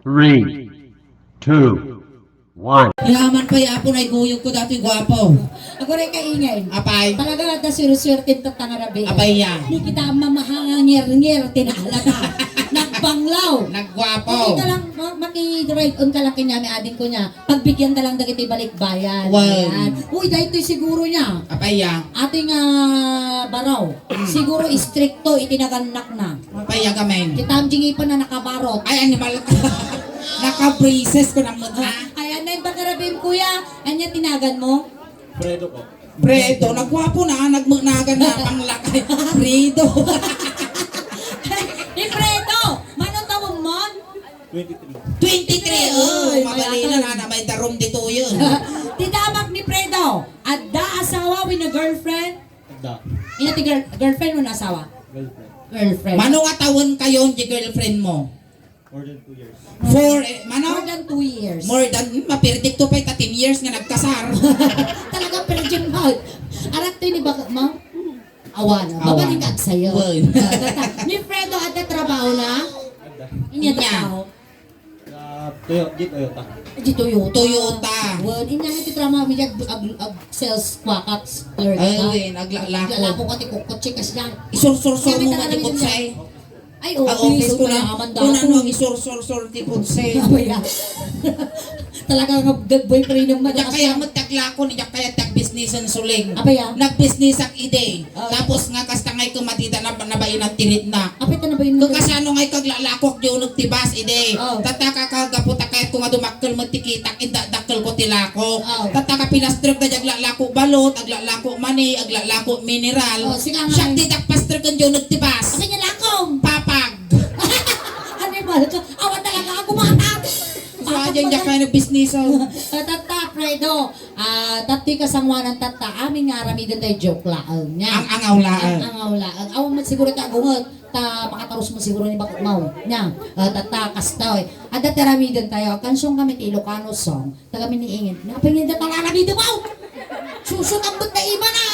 3, 2, 1. Yaman pa yapon ay guyog ko dati gwapo. Ako rin kaingay. Apay. Talaga na sinusuwertin ta tangarabi. Apay ya. Ni kita mamahangangir-ngir tinalaga. Nagbanglaw. Naggwapo. Hindi ka lang, maki-drive on ka lang kinyami ading ko niya. Pagbigyan ka lang dagiti balik bayan. Wow. Ayan. Uy, dahil ito'y siguro niya. Apay ya. Ating baraw. Siguro istrikto itinaganak na. Apay ya gamen. Kita ang jingi pa na nakabarot. Ay animal. Naka-braces ko naman ha. Ayan na yung pagkarabim kuya. Anya tinagan mo? Fredo ko. Predo, nagwapo na, nagmagnagan na panglakay. Predo. Ni Fredo! Manong tawag mo? 23. 23. Oh, Ay, madali mayatan. na may darom dito yun. Tidamak ni Fredo. Adda asawa with a girlfriend? Da. Ina ti girlfriend mo na asawa? Girlfriend. Girlfriend. Mano nga tawon kayo yung girlfriend mo? More than 2 years. More Mano? than 2 years. More than, mapirdik to pa 10 years nga nagkasar. Talaga virgin mouth. Arat to ni baka mo? Awan. Awan. Babalik ka sa'yo. Well. Ni Fredo adda trabaho na? Ada. Inya Inya. trabaho. Toyota. Di Toyota. Toyota. Well, inya iti trabaho mi ag sales quacks clerk. Ay, naglalako. Naglalako ka ti kukotse kas yan. Isur-sur-sur Kami mo talaga matikot namin say. Ay, Ang okay. office So, ko na, aman kuna dako. nung isur-sur-sur tikot say. Abaya. Talaga nga boyfriend ng Kaya madakas. kaya magtaglako niya kaya tag-business ang suling. Abaya. Nag-business ang ide. Ah. Tapos nga kasta ngay kumatita na nabayin ang tinit na. Apit na ba yun? Kung kasano ngay kaglalakok di unog tibas ide. Oh. Tataka kagaputa kaya kung nga dumakkel mo tikitak dakkel ko tilakok. Oh. Tataka pinastrip na jaglalako balot, aglalako mani, aglalako mineral. Oh, sige nga. Siya di dakpastrip kan di unog tibas. Apit niya lakong. Papag. Ano yung mahal ka? Awan talaga ako matat. So adyan dyan kaya nag-business. Tata, Fredo. Tati kasangwa ng tata. Amin nga ramidan tayo joke laang niya. Ang angawlaan. Ang awlaan. Awan mo siguro ka gungot. Ta makatarus mo siguro ni bakit mau. Nya. Tata kastoy. Ada teramidan tayo. Kansyong kami ti Ilocano song. Taga mi niingin. Napingin da tala ramidan mau. Susut ang na iba na.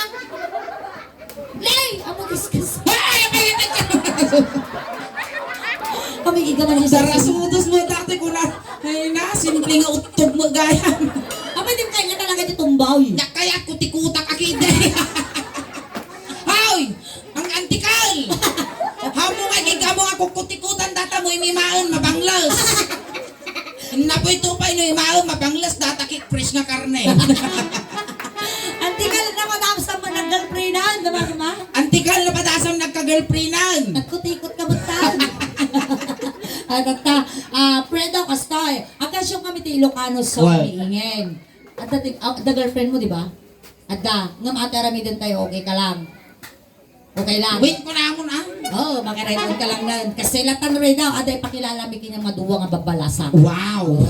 Lay! Amo discuss. Kami igaman niya Sa rasudos mo dati ko na, ay na, simple nga utog mo gaya. Apa din kanya talaga di tumbaw. Nya kaya kutikutak akide. Hoy! Ang antikal! Hamo nga gigamo ako kutikutan data mo imimaan mabanglas. Napoy to pa ino imaan mabanglas data kik fresh nga karne. Antikal na madam sa manag-girlfriendan, diba ma? Antikal na padasam nagka-girlfriendan. Nagkutikot ka butang. Fredo Castoy, akasyong kami ti Ilocano song Well. niingin. At the girlfriend mo, di ba? At nga maatarami din tayo, okay ka lang. Okay lang. Wait ko na mo na. Oh, makirayton ka lang nun. Kasi latan rin daw, aday pakilala mi kanya maduwa nga babalasang. Wow!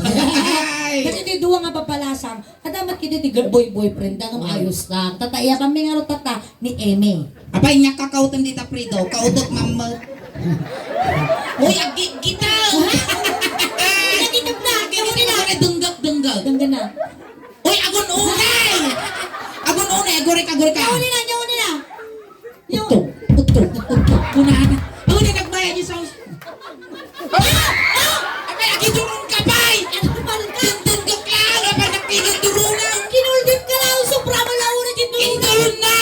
Kasi di duwa nga babalasang, adamat kiti ti boyfriend nga maayos lang. Tataya kami nga ro tata ni Eme. Apay niya kakautan dita Prido, kaudot mama. Uy, kita! Pinagitap na! Gini na ka dunggak-dunggak. Ganda na. Uy, agon unay! Agon unay, agore ka. Uli na! Yung... Utog. Unahan na. Ako na nagbaya niyo sa... Abay, agidurong ka bay! Ano ba ka? Dunggak lang, abay nakikiturunan. Kinuldip ka lang! Sobra mo lang una dito! Indurun na!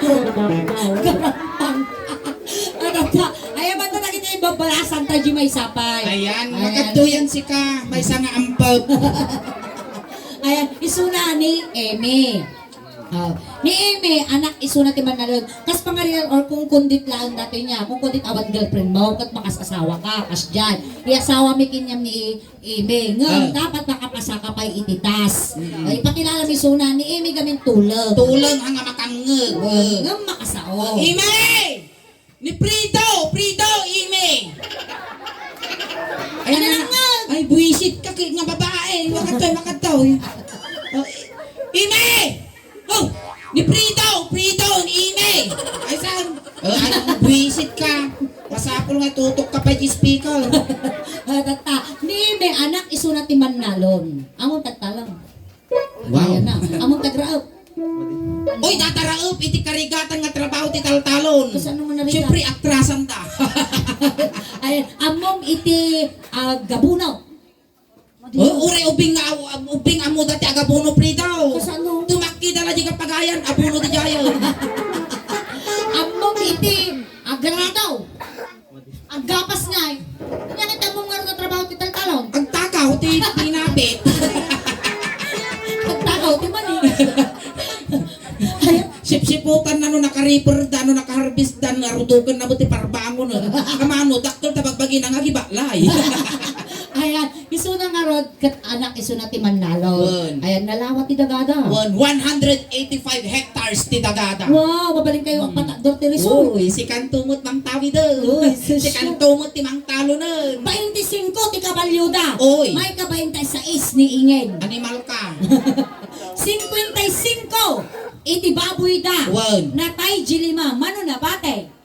Garampang! Ano ka? Ayaw ba ito nakita yung babalasan tayo di may sapay? Ayan, makatuyan si ka. May sanga ampag. Ayan, isuna ni Eme. Ni Eme, anak isuna ti Manalog. Kas pangarilan or kung kundit lang natin niya. Kung kundit awan girlfriend mo, kat makasasawa ka. Kas dyan. Iasawa mi kinyam ni Eme. Ngam, dapat makapasa ka pa'y ititas. Ipakilala mi isuna ni Eme gamin tulang. Tulang ang makangeg. Ngam makasao. Ime! Ni Prido! Ime! Ano lang nga? Ay, buwisit ka nga babae. Makatoy. Ime! Oh! Ni Prido! Ime! Ay, saan? Ay, buwisit ka. Masapol nga tutok ka pa yung speaker. Tata, ni Eme, anak isuna ti Manalon. Among tagtalang. Wow. Ayan na. Among tagraap. Oy, dataraop, iti karigatan nga trabaho ti taltalon. Kasi ano man narita? Siyempre, aktrasan ta. Ayan, amom iti gabunaw. Ure, ubing amo dati agabono pridaw. Kasi ano? Tumakki dala di kapagayan, abono di jayan. Amom iti agradaw. Agapas nga eh. Kanya kita mong nga trabaho ti taltalon. Agtakaw, ti tinapit. Pagtakaw, ti man eh. Sipsiputan na no naka-reaper da, no naka-harvest da, narutukan na mo ti parbangon. Kamano, dakkel tabagbagi na nga gibaklay. Ayan, iso na nga rod, kat anak iso na ti Manalo. Wan. Ayan, nalawat ti Dagada. 185 hectares ti Dagada. Wow, babaling kayo ang patador ti Rizal. Uy, si Kantumot mang tawi doon. Uy, Si sus- Kantumot ti mang talo nun. 25 ti Kabalyuda. Oy. May ka 26 ni Ingen. Animal ka. 55 iti baboy da. Wan. Natay Jilima, mano na bate.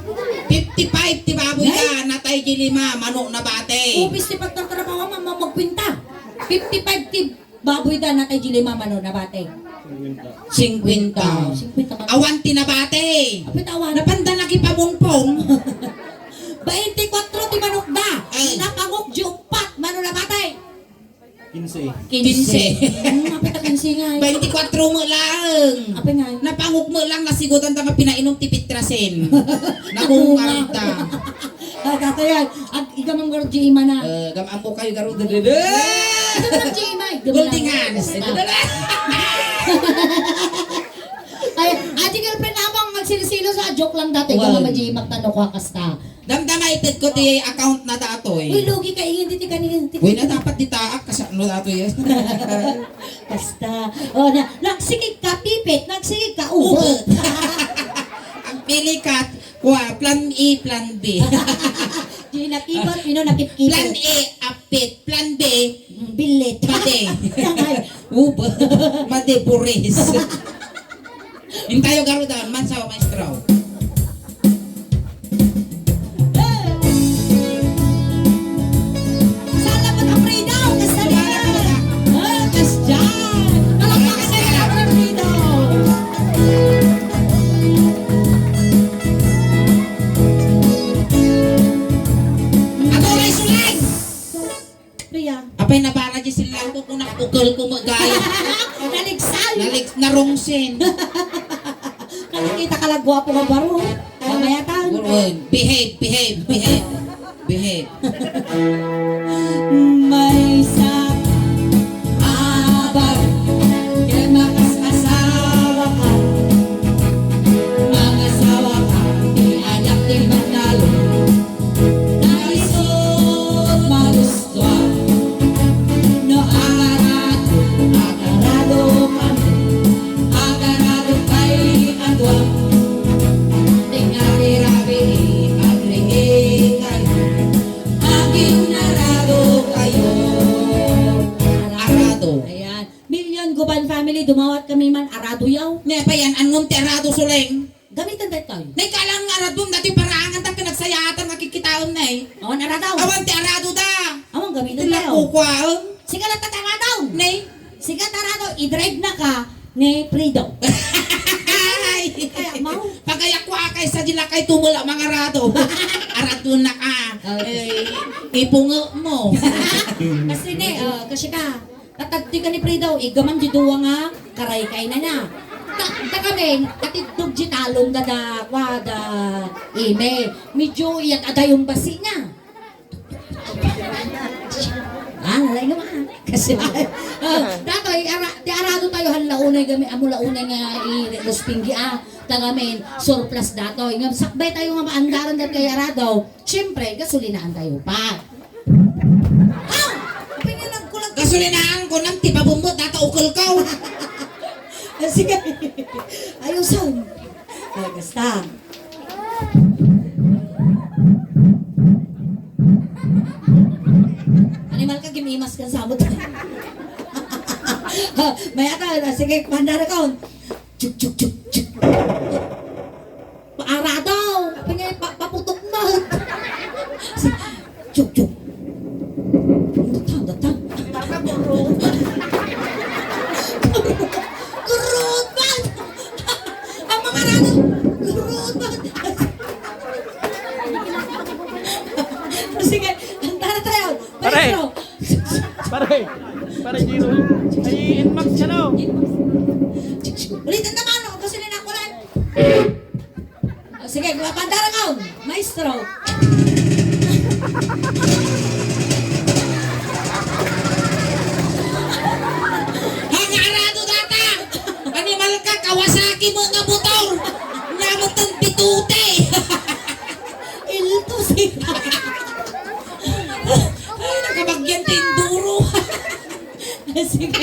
55 ti baboy ka, natay gilima, manok na bate. Upis ti pagtatrabaho magpinta. 55 ti baboy da natay Jilima, mano na bate. 50. 50 ka. Awan ti na bate. Apit awan. Napanda na kipamumpong. 24 ti manok da. Ay. Napangok di upat, mano na bate. 15. 15. Apit a 15 nga. 24 mo lang. Apit nga. Napanguk mo lang nasigutan ta nga pinainom ti Pitrasen. Nakungarta. Kato yan. Igamang garo Jima na. Gamaan mo kayo garo dede. Ito lang Jima. Golding hands. Ay, ati girlfriend abang magsilisilo sa joke lang dati. Wow. Kung magjimak tanong ko kasta. Damdamaited ko ti account na datoy. Uy, lugi ka ingin diti kanina. Uy na dapat ditaak kasano datoy. Basta. O na, nagsigig ka pipit, nagsigig ka ubot. Ang pilikat, plan A, plan B. Di nakibot, ino nakipkipot. Plan A, apit. Plan B, Bilit. mate. Tangay. Ubo. Mate, buris. Hintayo garo daw, mansaw, maestro. Salamat ang freedom. Kasalihan. Kas dyan. Kalakpakan sa salamat ang freedom. Ako ay sulag! Priya. Apay nabara di silang ko kung nakukul ko magaya. Naligsan. Narongsin. Nakikita ka lang gwapo ka baro. Mamayatan. Behave, behave, behave. Behave. May sa abang kaya makasasawa ka. Mga sawa ka, di anak di Manalo. Naisot magustuhan. No agarado, agarado kami. Agarado kay adwa. Tingnan rabi, agrehe kayo. Aging narado kayo. Arado. Ayan. Million Guban family, dumawat kami man arado yaw. Ne pa yan, anong ti arado suleng? Gamitan dahil tayo. Nay kalang aradum dati paraangan ta kinagsayatan nakikitaon na eh. Awan aradaw. Awan ti arado da. Awan gamitan Tila tayo. kukwaon. Sige lang tataradaw. Nay. Sige taradaw. I-drive na ka ni Prido. Ay. Kaya mau. Pagayak ko akay sa dila kay tumula mga arado. Arado na ka. Ipungo mo. Kasi ne, kasi ka. Tatagti ka ni Prido. Igaman di duwa nga. Karay kay na na. Ta kami, katidog di talong da wada ime. Medyo iyak ada yung basi niya. Nalay naman. Kasi dato di arado tayo hanlaunay gami amo launay nga i-lospinggi tagamin surplus dato. Ngam sakbay tayo nga maandaran dat kay arado. Syempre gasolinaan tayo pa. Pinyo nagkulag Gasolinaan ko nang tipabumbot data ukol ko. sige. Ayusan. Basta. Animal ka gimimas kan sabot. May ata, sige, pandara ka. Chuk chuk chuk chuk. Paara daw. Panya paputok na. Chuk chuk. Datang. Kurot ba? Ulitin naman, no? Kasi ninakulan. Sige, pandarangaw. Maestro. Hangarado data! Animal ka, Kawasaki mo nga motor! Nyamot ng pitute! Ilto siya. Ay, nakabagyan tinduro! Sige.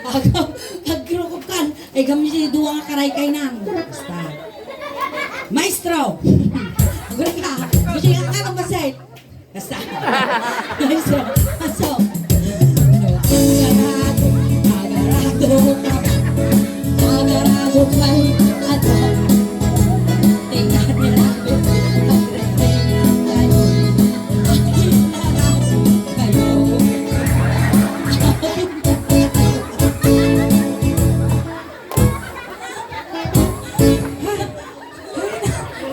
Agaw, kagrukop kan. Ay, gamit siya duwa nga karay kay nang. Basta. Maestro. Agad ka. Kasi ang kanong basit. Basta. Maestro. Maso. Agarado. Agarado ka. Agarado ka. Ato. Tingnan niya namin. Pagrehin kayo. Kayo.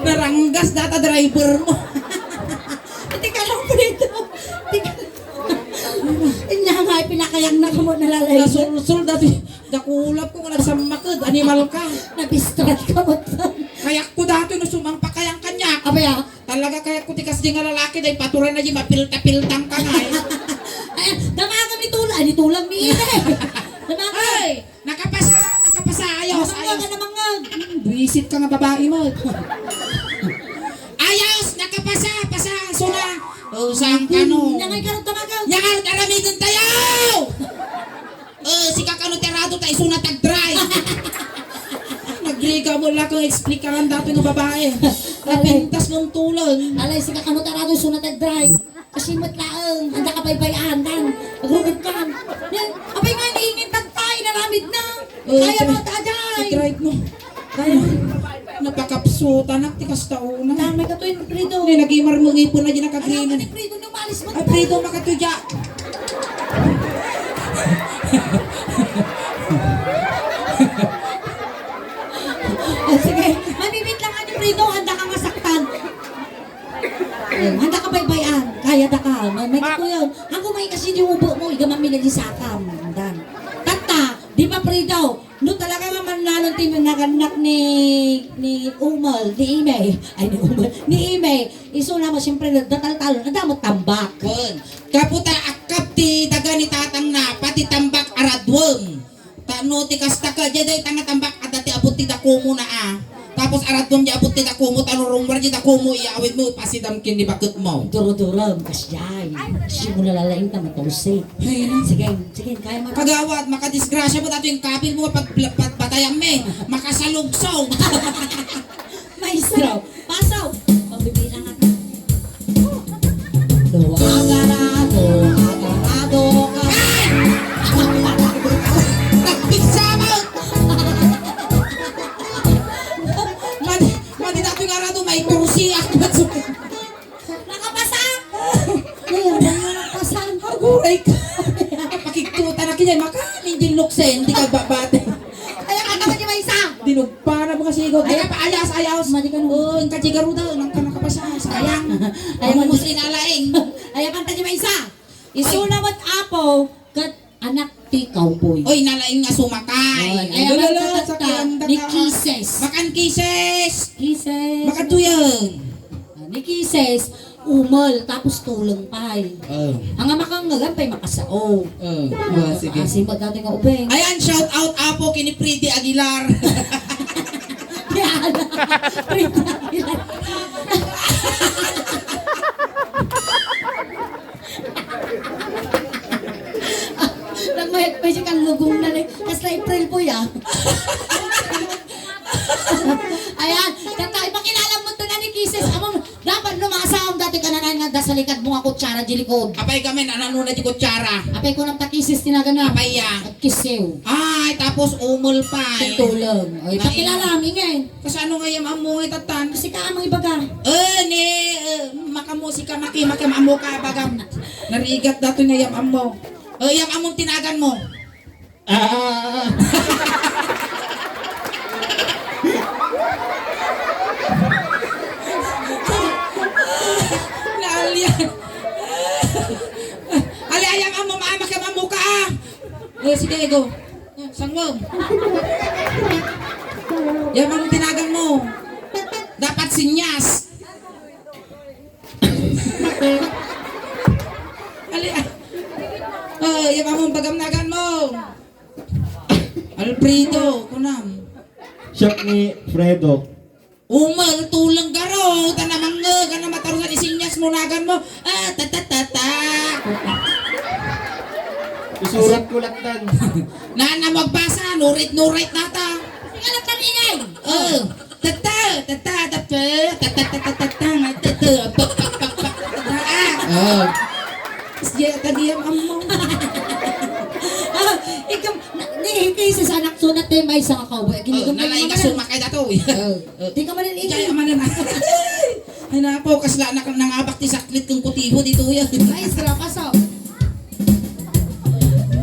Naranggas data driver mo! Hindi ka lang prito. Hindi ka lang. Inya nga, pinakayang na kamo nalalay. Nasulsul dati, dakulap ko nga nagsamakad, animal ka! Nabistrat ka mo. Kayak ko dati no sumangpa kayang kanya! Abaya, Talaga kayak ko tikas di nga lalaki dahil patuloy na di mapilta-piltang ka nga eh! ay, damagam ni Tula. Ni Tulang ni Ine. Damagam. Ay! Nakapasa! Nakapasa! Ayos! Namangag Ayos! ka namangag. Buisit ka nga babae mo! Ayos! Nakapasa! Pasa! Suna! O, saan ka no? Nangay ka rin tamagag. Yan! Aramigan tayo! Si kakano terado tayo suna tag-drive! Nagliga mo lang kung explikaran dato ng babae. Napintas ng tulong. Alay, si kakamutarado sunat nag-drive. Kasi matlaang, handa ka baybayan, dan. Agrugod ka. Yan, abay nga, niingin tagtay, naramid na. Kaya mo, tajay. I-drive mo. Kaya mo. Napakapsuta na, tikas tauna. Damay ka to yung Prido. Hindi, nag-imar mo ngipon na dyan Ayaw nakagrinan. ka ni Prido, numalis mo. Ay, Prido, makatudya. Ah, sige, mamimit lang ka ni Prido, handa ka masaktan. Handa ka baybayan, kaya da ka. May ko yun. Ako may kasi di ubo mo, igamami na di sakam. Dan. Tata, di ba Prido? No talaga nga manlalong team yung naganak ni Umal, ni Ime. Ay, ni Umal. Ni Ime. Iso naman, siyempre, datal-talo, nadamot tambak. Kun, kaputa akap ti daga ni tatang na, pati tambak aradwong. Tano ti kasta ka, dyan tanga tambak at dati abot ti dakumo na Tapos aradwong di abot ti dakumo, tano rumbar di dakumo, iawit mo, pasidam kin di bakit mo. Duro-duro, kasyay. Kasi mo nalalaing tama tulsi. Ay, na. Sige, sige, kaya mo. Kagawad, makadisgrasya mo dato yung kapil mo pag batayang me, makasalugsaw. Maestro, pasaw. Pagbibilang ka. Agarado ka. Nagpigsama! Madi dato yung arado, may kursi ako. Nakapasa! Ngayon, nakapasan. Aguray ka. Pakiktuta na kinyan, makanin din luksen, di ka babate. Kaya ka naman yung may isa. Dinugpa na mga sigaw. Kaya pa ayas, ayos. Madi ka nung. Oo, yung kajigaru daw, nang ka nakapasa. Sayang. Ay, Ang musli na alaing. Ay, kanta yung may isa. Isuna wat apo, kat anak ti cowboy. Oy, nalaing nga sumakay. Ay, Lolo, ang sakyan kanta ni Kisses. Makan kises. Kisses. Makatuyang. Ni Kisses, umal, tapos tulong pay. Oh. Ang amakang pay makasao. Oh, sige. Kasi mo dati nga ubeng. Ayan, shout out apo kini Pretty Aguilar. Yan. Nagmayat pa siya kang lugong na rin. Kas na April po yan. Ayan. Tatay, pakilala mo ito na ni Kisses. Amang, dapat lumasawang dati ka na nga dasalikad mo nga kutsara di likod. Apay kami, nananuna di kutsara. Apay ko ng takisses tinagana. Apay ya. At kisew. Ay, tapos umul pa. Tulong. Ay, pakilala kami ngayon. Kasi ano nga yung among itatan? Kasi ka amang ibaga. Makamusika makimamo ka bagam. Narigat dato nga yung amo. Yung among tinagan mo. Naalyan. Ali, ayang amo, maamak yung amo ka. Sige, go. Sangwag. Yan ang tinagan mo. Dapat sinyas. Ali, yan ang bagamnagan mo. Alfredo, kunam. Siya ni Fredo. Umal, tulang garo. Tanamang nga, gana matarusan isinyas mo nagan mo. Ta-ta-ta-ta. Isulat ko lang tan. Nana magbasa, nurit-nurit nata. Sige lang taningay. Tata, tata, tata, tata, tata, tata, tata, siya tadi ang amo. Ikaw, nihintay sa anak sunat tayo may isang kauboy. Nalay ka sumakay dato. Di ka man Kaya man na. Ay na po, kasla na nangabak ti saklit kong kutiho dito yan. Maestra, kasaw.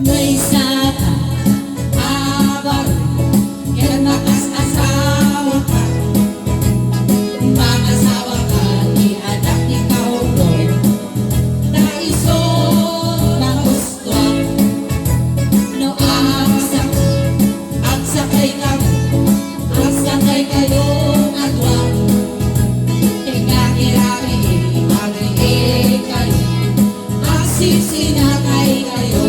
May saka, abar, kaya asawa ka. Mag-asawa ka, ni anak ni kauboy. Naiso na gusto. No, ang sakay kayong agwang. Tinga-kirami, magiging kayo. Sinakay kayo.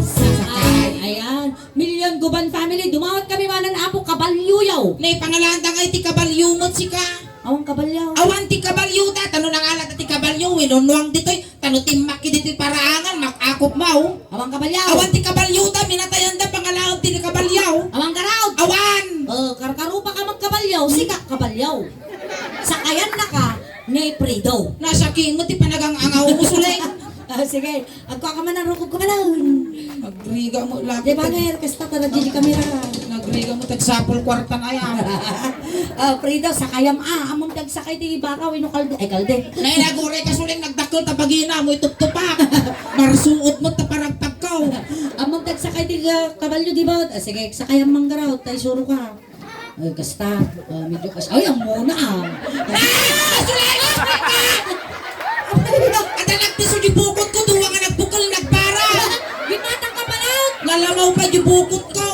Sakay. Ayan. Million Guban family. Dumawat kami manan apo kabalyuyaw. Nay pangalan ta ngay ti kabalyo mo sika. Awang kabalyaw. Awan ti kabalyo ta, tano nang alat ti kabalyo, winunwang ditoy, tano timaki ditoy paraangan, makakop mau. Awang kabalyaw. Awan ti kabalyo ta, minatayan da pangalaon ti kabalyaw. Awang karaod. Awan! Karkarupa ka magkabalyaw. Sika kabalyaw. Sakayan na ka ni Prido. Nasa king mo ti panagang angaw mo sulay. Sige. Agko ka man ang rukog ko man. Nagriga mo Di lagi. ba nga, kasta ta na Gigi kamera. Nagriga mo tagsapol kwarta na yan. Prido, sakayam among tagsakay di baka wino kalde. Ay kalde. Nay nagure ka suling nagdakkel ta pagina mo itup-tupak. Marsuot mo ta paragpag ko. Among tagsakay di kabalyo di ba? Sige, sakayam manggaraw, tay suro ka. Ay, kasta. Medyo kas. Ay, ang muna Sulay! Ada nagtiso di bukot ko, duwa nga nagbukal nagpara. Binatang ka balot! Nalamaw pa di bukot ko.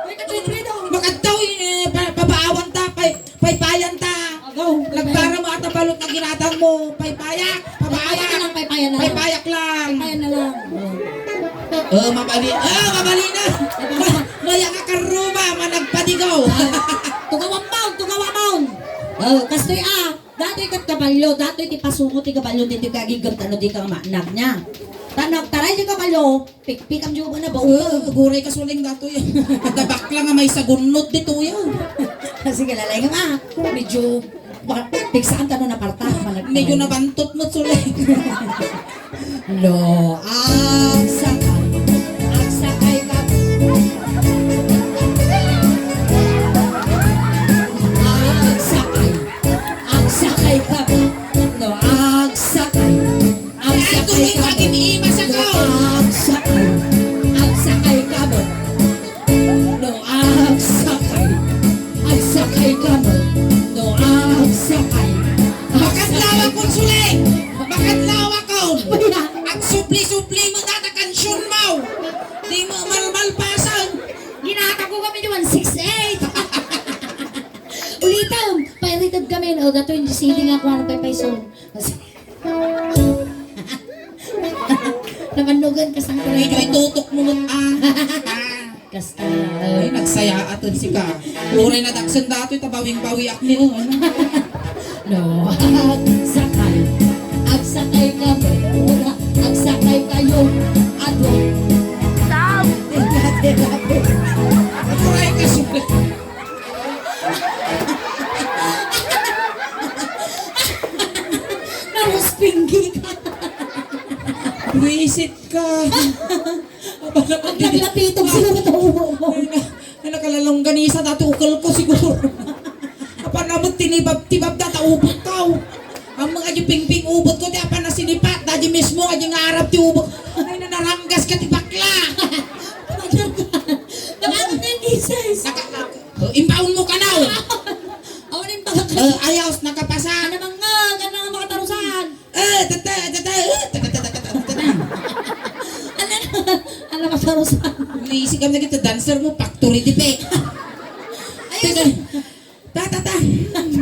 Ay, katoy Prido. Makataw pabaawan ta, paypayan ta. Agaw. Nagpara mo at balot na ginatang mo. Paypayak, Papayan na lang, papayan na lang. paypayak lang. Papayan na lang. Mabali na. Maya ka karuma, managpadigaw. Tugawang maun, tugawang maun. Kastoy dati kat kabalyo, dati ti pasungo ti kabalyo, di ti kagigam, tano di ka manag niya. Tanong, taray di kabalyo, pikpikam dyo ba na ba? Guray ka suling dato yan. Nagabakla nga may sagunot dito yan. Sige, lalay nga medyo, pigsaan ka no na parta. Medyo nabantot mo suling. Lo, ang sakay ka. Ang sakay ka. No, ang sakay. Ang sakay ka. Ang sakay ka mo. No, ang sakay. Ang sakay ka mo. No, ang sakay. Bakat lawa ko suling. Bakat lawa ko. Ang supli-supli mo data kansyon mo. Di mo malmalpasan. Ginaka ko kami naman 6'8". Ulitan, pirated kami. O, dato yung CD nga kung ano pa peso. Namanugan ka sa Medyo itutok mo mo. Kasta. Ay, nagsaya aton si ka. Uray na daksan dato tabawing-bawi ak niyo. No, agsakay. Agsakay ka ba? Agsakay kayo. Ano? Uray ka sulit. Naruspinggi ka. Wisit ka. Ang naglapitog sila na tawo mo. Ay, nakalalong ganisa dati ukal ko siguro. Apa namot tinibab-tibab data ubot tao. Ang mga di ping-ping ubot ko, di apa na sinipat, dadi mismo, adi nga arap ti ubot. Ay, nanaranggas ka ti bakla. Nakakot na yung Jesus. Impound mo ka na. Awanin ba ka? Ayos, nakapasa. Ano bang nga? Ano nga makatarusan? Ano makatarusan? May isigam na kita, dancer mo, factory di pe. Tata.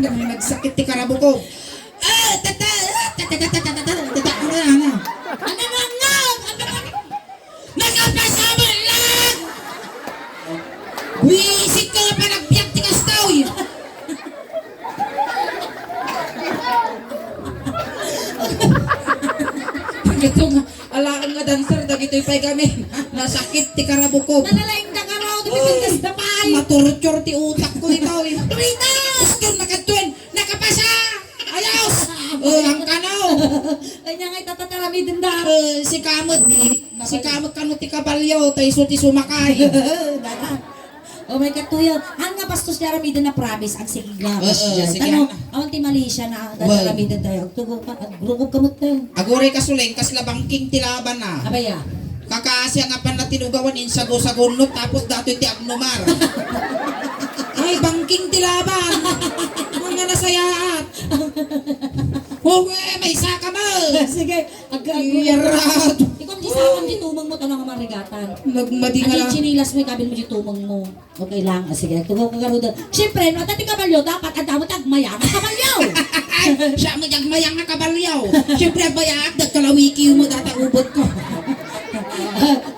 Nagsakit ti karabo ko. Tata. Ano? Nakapasama lang! Wisit ka nga pa nagbiyak ti kastaw. Ito nga, alaan nga dancer, dagito'y pa'y kami. Nasakit ti karabo ko. Nalalaing ka raw, dumipintas na pa'y. Maturutyor ti utak ko dito. Rita! Gusto nakatuin! Nakapasa! Ayos! Ang kanaw! Kanya nga'y tatatarami din da. Si Kamot kanot ti kabalyo, tayo ti sumakay. Oh my God, tuyo. Ang nga bastos niya ramidin na promise, ang sige nga. sige. Ano, awan ti Malaysia na ramidin tayo. Tugog ka, grugog kamot tayo. Agore kasuleng, kas labangking tilaban na. Abaya. Kakasya nga pa na tinugawan in sago-sagunot, tapos dato'y ti agnomar. Ay, bangking tilaban. Mga nasayaat. Huwe, may saka mo. Sige, Iyarat. ikaw di sawan di tumang mo tanong nga marigatan. Nagmadi nga Ang lang. chinilas mo, ikabil mo di tumang mo. Okay lang, sige, tugog ka garuda. Siyempre, no, tati kabalyo, dapat ang damot agmaya ang kabalyo. Ay, siya mo diyang mayang nga kabalyaw. Siyempre, bayaak, nagkalawiki mo dataubot ko.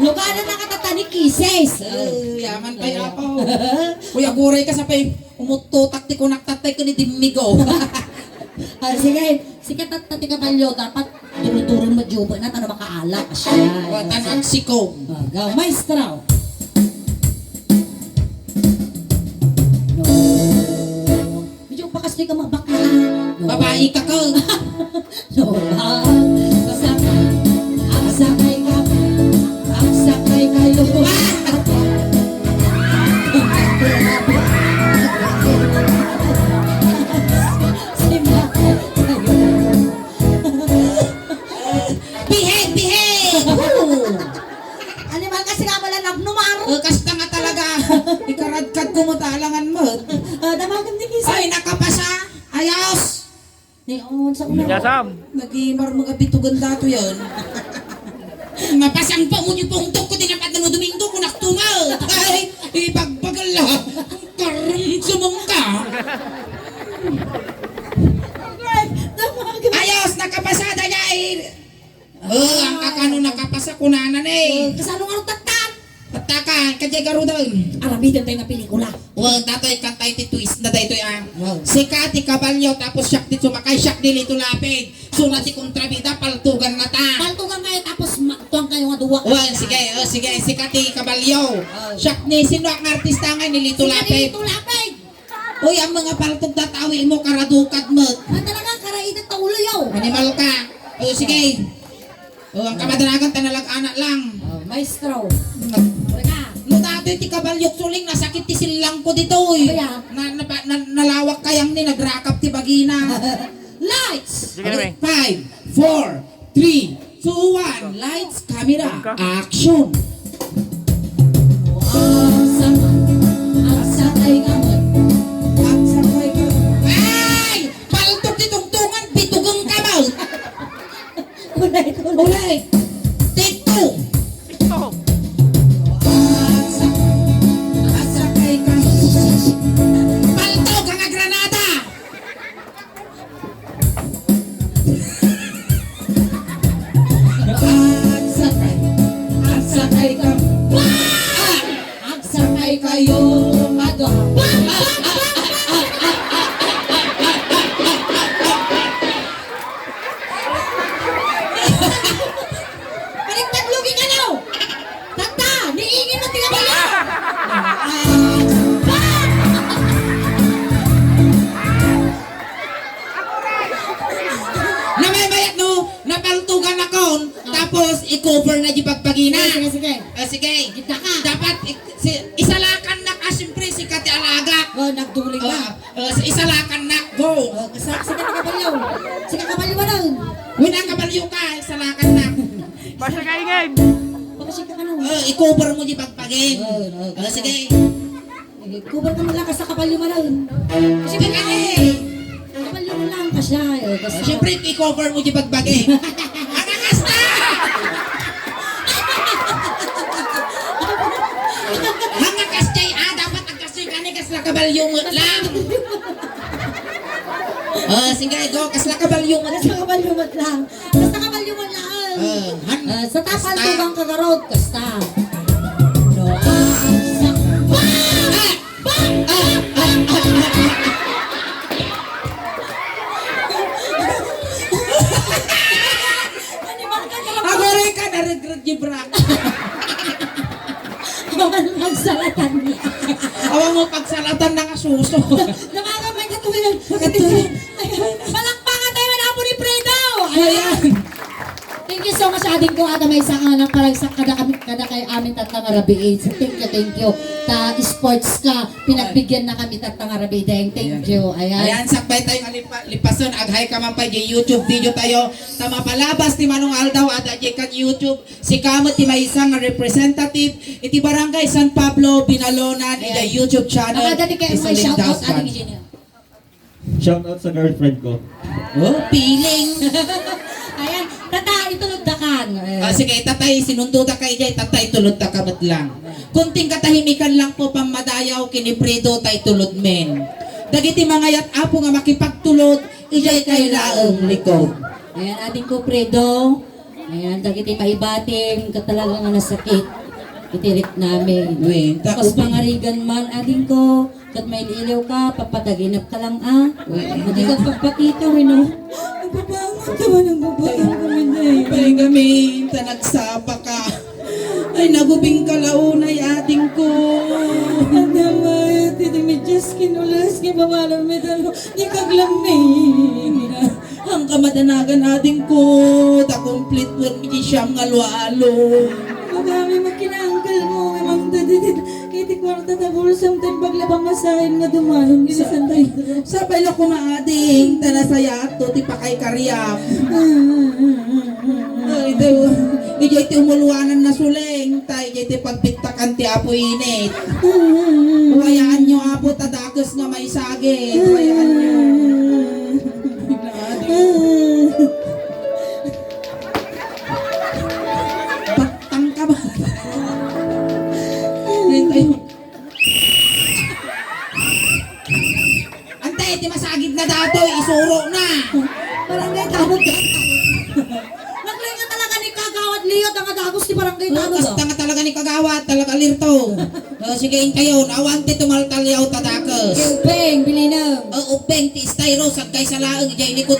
Lugar na nakatata ni Kisses. Yaman pa ako. Kuya, guray ka sa pay. Umututak ti ko naktatay ko ni Dimigo. Sige, sige tati kabalyo, dapat durun-durun mo juba na tanong makaalak. Asya. Tanang sikong. Gaw, maestro. No. Medyo pakasli ka mabakla. No. Babae ka ka. No. Aksakay ka. Aksakay kayo. Simba. Behave! Animal kasi nga pala nagnumar. Kasta nga talaga. Ikaradkad ko mo talangan mo. Damagan ni Kisses. Ay, nakapasa. Ayos. Neon sa una. Nagimar mga bitugan dato yun. Mapasang pa mo niyo pong tok ko dinapat na mo Domingo kung naktumal. Ay, ipagpagala. Karang sumungka. Damagan. Ayos, nakapasada niya eh. Ang kakano nakapasa kunanan eh. Kasano nga tatan? Patakan, kajay garudan. Aramidan tayo na pelikula. Well, dato'y kantay ti twist na dayto'y Si Kati Kabalyo, tapos siyak di sumakay, siyak di lito lapid. Sunat si kontrabida, paltugan na ta. Paltugan kayo tapos tuwang kayo nga duwa. Well, sige, si Kati Kabalyo. Siyak ni, sino ang artista nga nilito lapid? Ito lapid. Uy, ang mga paltog datawi mo, karadukad mo. Ang talaga karaitan ta ulo yaw. Animal ka. O, sige. O, ang kamadanagan, tanalag-anak lang. Maestro. Teka. No, dati ti Kabalyok suling, nasakit ti silang ko dito eh. Kaya? Nalawak kayang ni, nagrakap ti bagina. Lights. Sige naman. 5, 4, 3, 2, 1. Lights, camera, action. Aksakay gamot. Aksakay ka. Ay! Paltok ti tungtungan, bitugang kamal. Kulay. Ulay. Take 2. TikTok. Aksakay ka. Paltok ang granada. Aksakay ka. Aksakay kayo. Ado. Baliktad lugi ka now. Tata, niingin mo tinga ba? Namamayat no, napaltugan ako, tapos i-cover na di pagpagina. Sige. Sige, Kita ka. dapat isalakan na ka, siyempre si Kati Alaga. Oh, nagduling ka. Isalakan na, go. Sige ka kabalyaw. Sige kabalyaw mo lang. Winang kabalyo ka, isalakan na. Basta kaingin. Pagkasig ka na. I-cover mo di pagpagin. Sige. Kubar ka mo lang sa kabalyaw mo lang. Sige ka Kabalyaw mo lang kasi. Siyempre, i-cover mo di pagpagin. Ang akasta! Ang akastay, dapat ang kasi kanikas nakabalyo mo lang. Sige, go. Kas nakabalyo mo lang. Sa kabalyumot lang. Basta kabalyumot lang. Sa tapal Kasta. to bang kagarod, kasta. No, sa... Ako rin ka, naragrat yung brak. Magsalatan niya. Awang mo pagsalatan ng asuso. Nakakamay katuwilan. Palakpakan tayo na po ni Fredo. Ayan. Thank you so much, ading ko. At may isang anak parang sa kada kayo amin tatangarabiin. So, thank you. Ta sports ka, pinagbigyan na kami tatangarabiin. Thank you. Ayan, sakbay tayong lipason. Aghay ka man pa di YouTube video tayo. Tama palabas ti Manong Aldaw at di kag YouTube. Si Kamot ti may isang representative. Iti Barangay San Pablo, Binalonan. Ayan. Iti YouTube channel. Nakadali kayo Isa may Ling shoutout, Daspan. ading Jenny. Shout out sa girlfriend ko. Oh, piling. Ayan, tata, itulog dakan. Sige, tatay, sinundo ta kay Jay, tatay, tulod ta kabat lang. Kunting katahimikan lang po pamadayaw, kiniprido, tay tulod men. Dagiti mga yat apo nga makipagtulod, ijay kay laeng likod. Ayan, ading ko, Fredo. Ayan, dagiti maibating katalaga nga nasakit. Itirik namin. Wen, Tapos pangarigan man, ading ko. Kat may lilaw ka, papataginap ka lang Hindi ka pagpakita, no? Nagpapangat ka ba? Nagpapangat kami na Pay gamin, ta nagsapa ka. Ay, nagubing kalaunay ating ko. Adamay, titi mi Diyos kinulas, kipawalan mi dalo, di kaglamig. Ang kamadanagan ating ko, ta complete with mi siyam nga lualo. Magami makinanggal mo, memang dadidid. Kiti kwarta ta puro samtay paglabang masahin nga dumanong gilisan tayo. Sapay na ko nga ading, tanasaya to, ti pakay karyam. Ay, ijay ti umuluanan na suleng, tay, ijay ti pagpiktakan ti apo init. Huwayaan nyo apo, tadakos nga may sagit. Huwayaan nyo. Patang ka ba? Antay, ti masagit na dato, isuro na. Barangay Tanod ka. Naglay nga talaga ni Kagawad Leo, ang adagos ni Barangay Tanod. Basta nga talaga ni kagawat, talaga lirto. Sigain kayo, awanti tumaltalyaw tadakos. Upeng, bilinang. Upeng ti styro, sagkay sa laeng, jay likod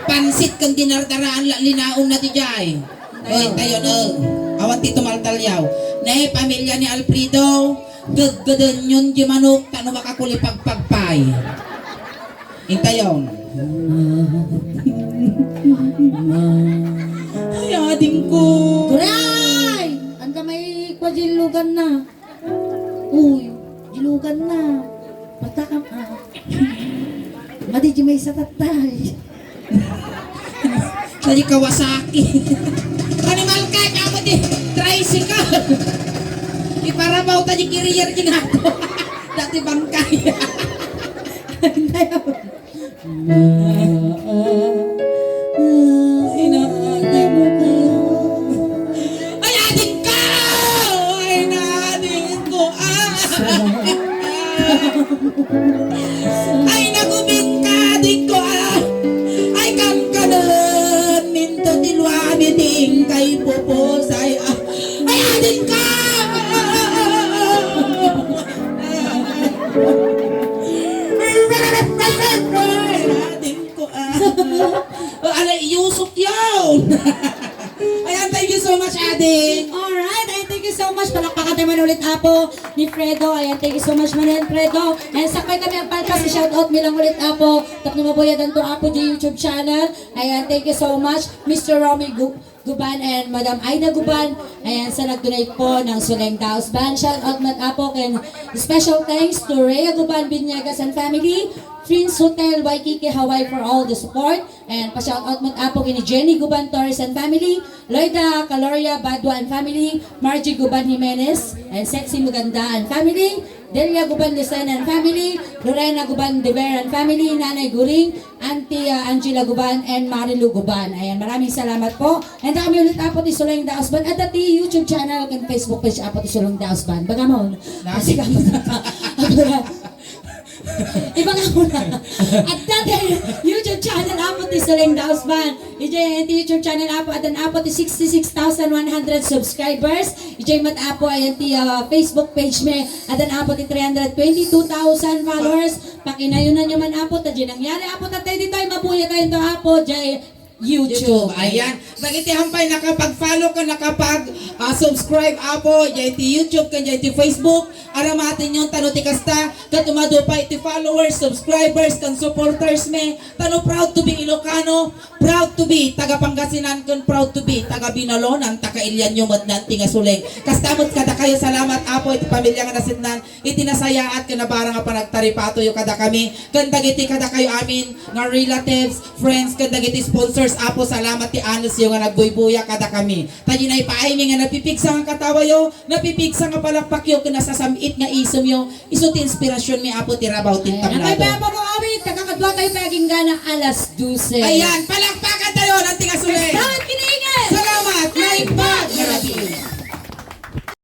pansit kang dinardaraan, linaon na ti jay. Oy, tayo awanti tumaltalyaw. Ne, pamilya ni Alfredo, gaggadan yun di manok, tano makakulipagpagpay. Intayon. Ay, ading ko. Kuray! Anda may kwajilugan na. Uy, jilugan na. Patakam Madi may satatay. Tadi Kawasaki. Animal ka, kamo di tricycle. Iparabaw tadi kiriyer di ngato. Dati bangkay. Inaading mo ko. Ay, ading ka! Ay, naading ko. Ay, nagubing ka, ading ko. Ay, kangkanan. Minto tilwani ting kay puposay. Ay, ading ka! Ading ko. Alay, iusok yun. Ayan, thank you so much, ading. Alright, and thank you so much. Palakpakan naman ulit apo ni Fredo. Ayan, thank you so much man Fredo. And sakay kami ang palpas, shoutout nilang ulit apo. Tapos mabuyadan to apo di YouTube channel. Ayan, thank you so much. Mr. Romy Guban and Madam Aida Guban. Ayan, sa nag-donate po ng Suleng Daos Band. Shoutout mat apo. And special thanks to Rhea Guban Binyagas and family. Prince Hotel Waikiki Hawaii for all the support. And pa-shoutout mat apo kini Jenny Guban Torres and family. Loida Caloria Badwa and family. Margie Guban Jimenez and Sexy Muganda and family. Delia Guban Lucena and family. Lorena Guban De Vera and family. Nanay Guring, Auntie Angela Guban and Marilu Guban. Ayan, maraming salamat po. And kami ulit apo ti Suleng Daos Band at ti YouTube channel and Facebook page apo ti Suleng Daos Band. Bagamon. Kasi kamo. Iba nga muna. At dati, YouTube channel apo ti Suleng Daos Band. Ijay YouTube channel apo at apo ti 66,100 subscribers. Ijay mat apo ayan ti Facebook page me at apo ti 322,000 followers. Pakinayonan nyo man apo ta nangyari apo tatay dito ay mabuya kayo to apo jay YouTube. Ayan. Bagiti hampay nakapag-follow ka, nakapag-subscribe apo, jay ti YouTube kan jay ti Facebook. Aramatin yung tano ti kasta, katumado pa iti followers, subscribers, kan supporters me. Tano proud to be Ilocano, proud to be taga Pangasinan, kan proud to be taga Binalonan, taga Ilian yung madnan ti nga Suleng. Kastamot kada kayo, salamat apo iti pamilya nga nasitnan, iti nasaya at kanabara nga panagtaripato yung kada kami. Kan dagiti kada kayo amin nga relatives, friends, kan dagiti sponsors apo, salamat ti anos yung nga nagbuybuya kada kami. Tayo na ipaaymi nga napipigsa nga katawa yo, napipigsa nga palakpak yo, kinasasamit nga isom yo, iso ti inspirasyon mi apo ti rabaw ti Ayan, ang may tablado. baba ko awit, kakakadwa tayo paging gana alas 12. Ayan, palakpakan tayo ng tinga Suleng. Salamat kiningin! Salamat, may